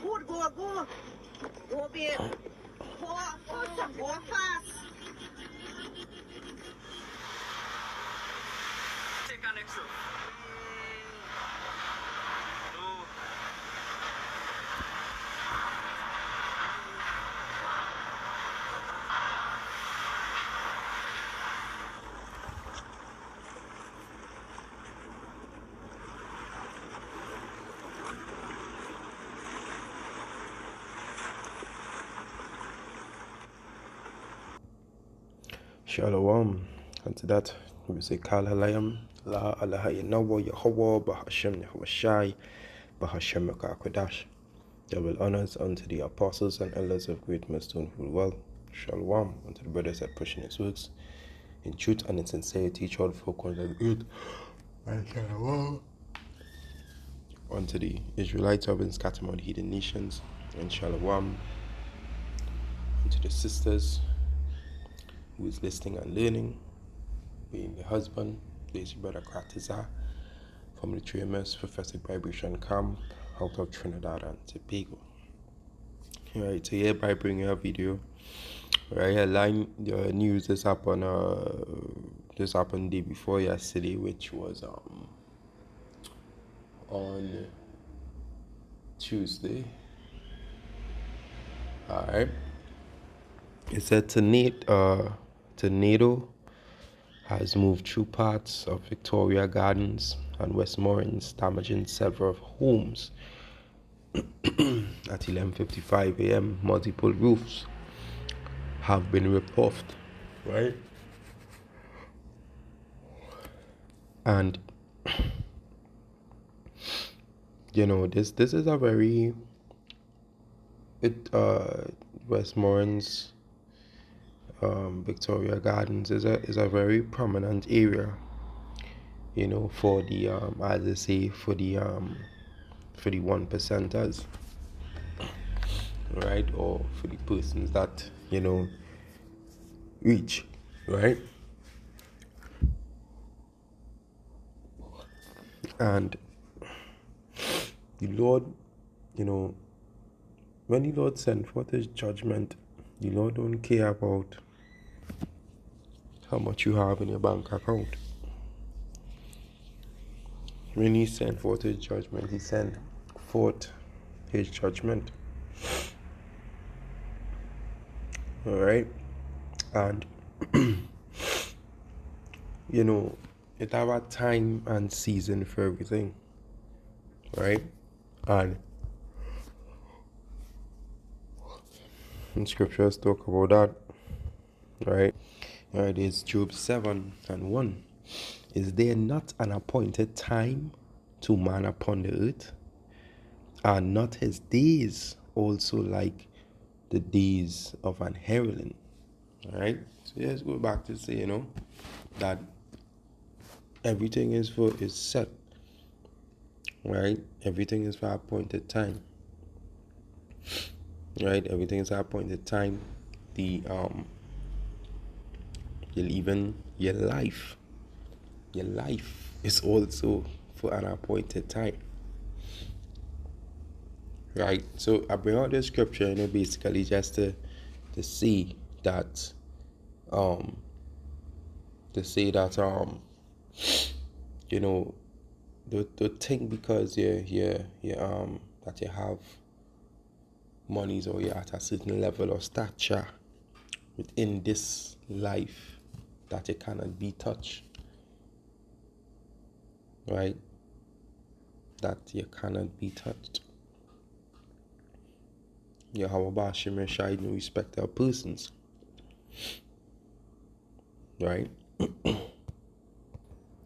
Good, go. Go, babe. Go fast. Take an extra. No. Shalom. And to that, we say Kal Halayim, La Allah Yanawa, Yahweh, Bahashem Yahweh Bahashem Kodash. Double honors unto the apostles and elders of Great Millstone who well. Shalom unto the brothers that pushing his works in truth and in sincerity, each all folk on the earth. And shalom unto the Israelites of scattered among the heathen nations. And shalom unto the sisters who is listening and learning, being the husband, there's your brother Kratiza from the GMS Prophetic Vibration Camp out of Trinidad and Tobago. Alright, so hereby bring you a video. Right, headline the news this happened day before yesterday, which was on Tuesday. Alright. It said tornado has moved through parts of Victoria Gardens and Westmoreland, damaging several homes. At 11:55 a.m., multiple roofs have been ripped off, right? And this is a very Westmoreland's Victoria Gardens is a very prominent area, for the as they say, for the 1%ers, right, or for the persons that rich, right? And the Lord, when the Lord sent forth his judgment, the Lord don't care about how much you have in your bank account. When he sent forth his judgment, he sent forth his judgment. Alright? And it have a time and season for everything. Right? And scriptures talk about that. Right? It is Job 7:1. Is there not an appointed time to man upon the earth? Are not his days also like the days of an heroine? Alright? So let's go back to say, that everything is set. Right? Everything is for appointed time. Right? Everything is for appointed time. Even your life is also for an appointed time. Right? So I bring out the scripture, basically just to see that don't think because you that you have monies or you're at a certain level of stature within this life that it cannot be touched. Right? That you cannot be touched. Yahweh Shemir Shai no respect of persons. Right?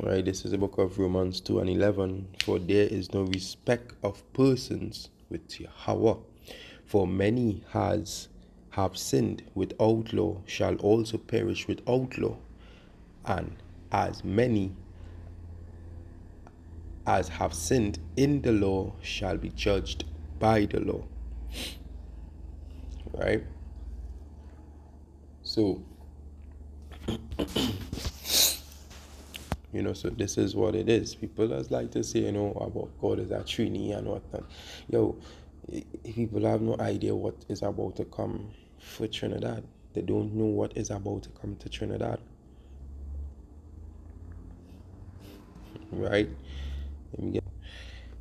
Right, this is the book of Romans 2:11. For there is no respect of persons with Yahweh. For many have sinned without law shall also perish without law, and as many as have sinned in the law shall be judged by the law. Right? So So this is what it is. People just like to say, about God is a Trini and whatnot. Yo, people have no idea what is about to come for Trinidad. They don't know what is about to come to Trinidad. Right?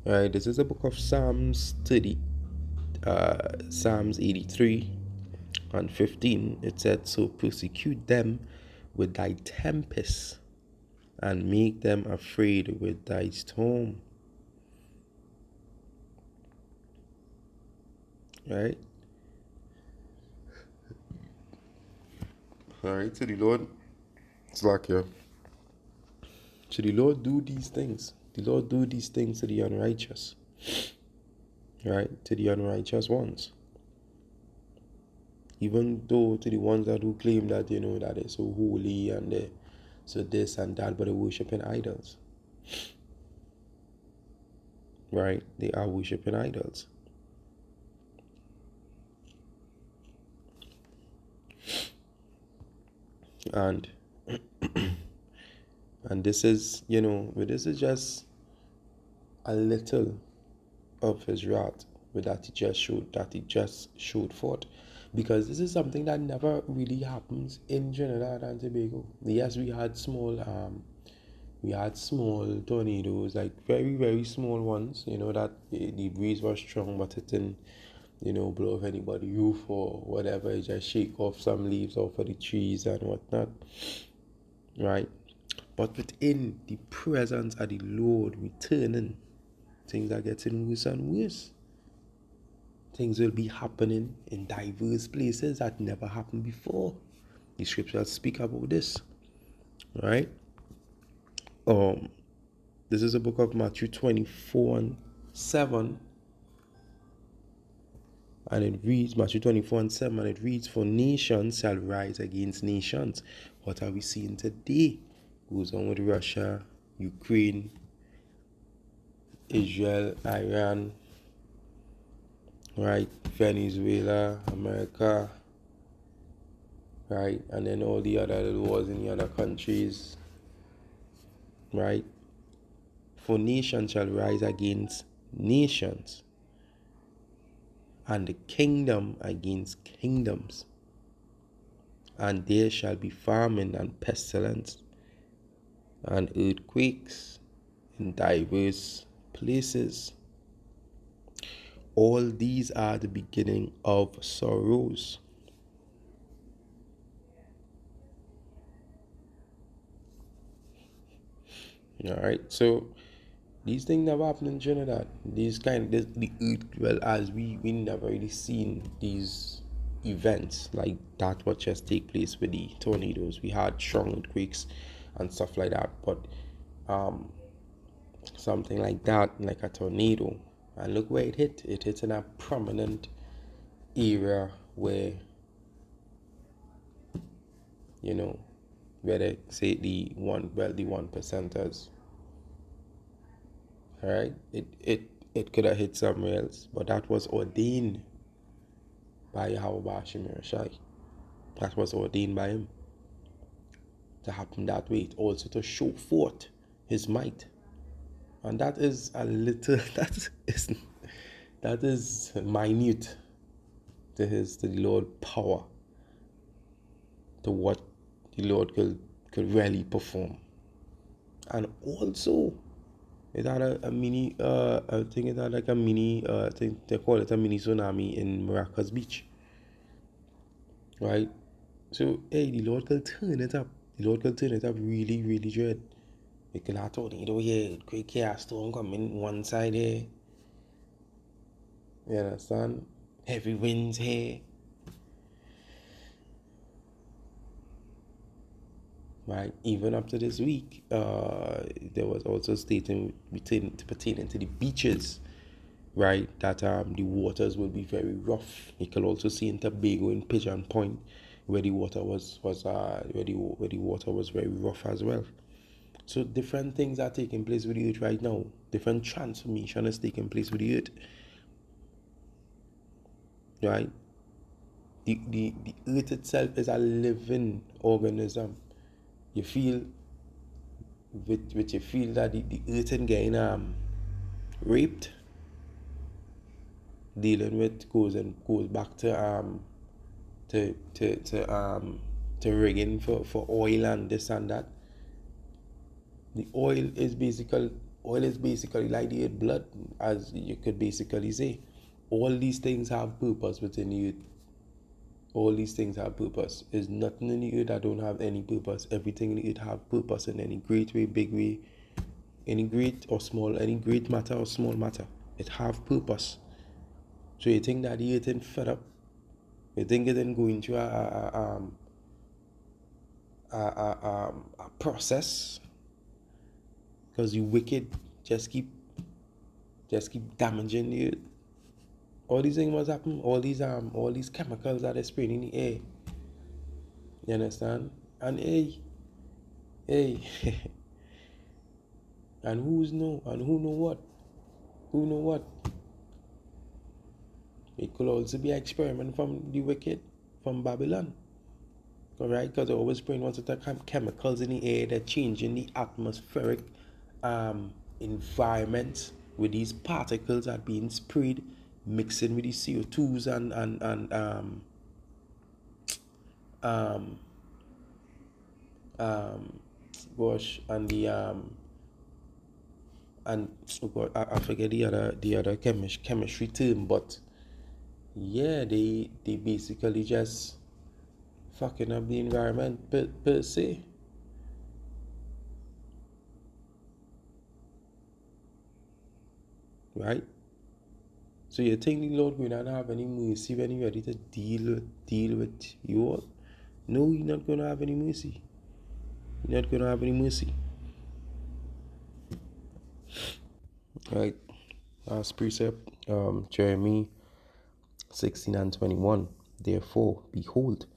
Alright, this is the book of Psalms 30, Psalms 83 and 15. It said, so persecute them with thy tempest and make them afraid with thy storm. Right? Alright, to the Lord, it's like, yeah. So the Lord do these things. The Lord do these things to the unrighteous. Right? To the unrighteous ones. Even though to the ones that who claim that, that they're so holy and they so this and that, but they're worshiping idols. Right? They are worshiping idols. And and this is, this is just a little of his wrath that he just showed forth, because this is something that never really happens in Trinidad and Tobago. Yes, we had small tornadoes, like very very small ones, that the breeze was strong, but it didn't blow off anybody's roof or whatever. It just shake off some leaves off of the trees and whatnot, right? But within the presence of the Lord returning, things are getting worse and worse. Things will be happening in diverse places that never happened before. The scriptures speak about this, right? This is a book of Matthew 24 and 7. And it reads, Matthew 24 and 7, and it reads, for nations shall rise against nations. What are we seeing today? Goes on with Russia, Ukraine, Israel, Iran, right? Venezuela, America, right? And then all the other wars in the other countries, right? For nations shall rise against nations, and the kingdom against kingdoms. And there shall be famine and pestilence and earthquakes in diverse places. All these are the beginning of sorrows. All right, so these things never happen in Trinidad. As we never really seen these events like that what just take place with the tornadoes. We had strong earthquakes and stuff like that, but something like that, like a tornado, and look where it hit. It hit in a prominent area where where they say the one percenters. All right, it could have hit somewhere else, but that was ordained by Yahweh Bashim Rashai. That was ordained by him to happen that way. It also to show forth his might, and that is a little that is minute to the Lord power, to what the Lord could really perform. And also it had a mini I think it had like a mini I think they call it a mini tsunami in Maracas Beach, right? So hey, the Lord could turn it up. The Lord could turn it up really really good. It could have tornado here, quick here, storm coming one side here, you understand? Heavy winds here, right? Even up to this week, there was also stating pertaining to the beaches, right, that the waters will be very rough. You can also see in Tobago, in Pigeon Point, where the water was very rough as well. So different things are taking place with the earth right now. Different transformation is taking place with the earth, right? The earth itself is a living organism. You feel which you feel that the earth and getting raped, dealing with goes back to rigging for oil and this and that. The oil is basically like the earth blood, as you could basically say. All these things have purpose within the earth. All these things have purpose. There's nothing in the earth that don't have any purpose. Everything in the earth have purpose in any great way, big way, any great or small, any great matter or small matter. It have purpose. So you think that the earth ain't fed up? You think it ain't going through a process? Because you wicked just keep damaging the earth. All these things must happen. All these chemicals that are spraying in the air. You understand? And hey, and who know what? Who know what? It could also be an experiment from the wicked, from Babylon. Alright, because they're always spraying lots of chemicals in the air that changing the atmospheric environment with these particles that are being sprayed, mixing with the CO2s and the and oh God, I forget the other chemistry term, but yeah, they basically just fucking up the environment per se. Right? So you think the Lord will not have any mercy when He's ready to deal with you all? No, He's not gonna have any mercy. He's not gonna have any mercy. Right. Last precept, Jeremiah 16:21. Therefore, behold,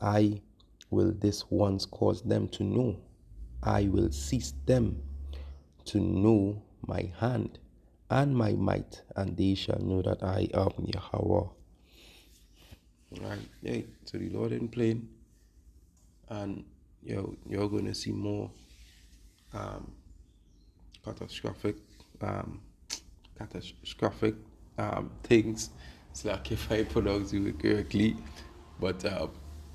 I will this once cause them to know. I will cease them to know my hand and my might, and they shall know that I am Yahweh. Right, hey, so the Lord ain't playing, and you're gonna see more catastrophic things. It's like if I pronounce it correctly, but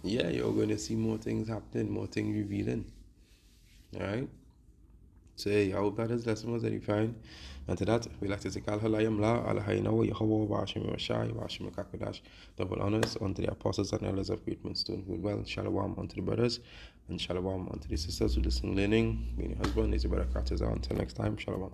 yeah, you're gonna see more things happening, more things revealing. All right. So I hope that this lesson was edifying. And to that, we like to say Al-Halayam La, Al-Haynawa, Yahweh, Washim Rashai, Washim Kakadash, double honors unto the apostles and elders of Great Millstone. Well, Shalom unto the brothers, and Shalom unto the sisters who listen learning. Being your husband, is your brother Until next time, Shalom.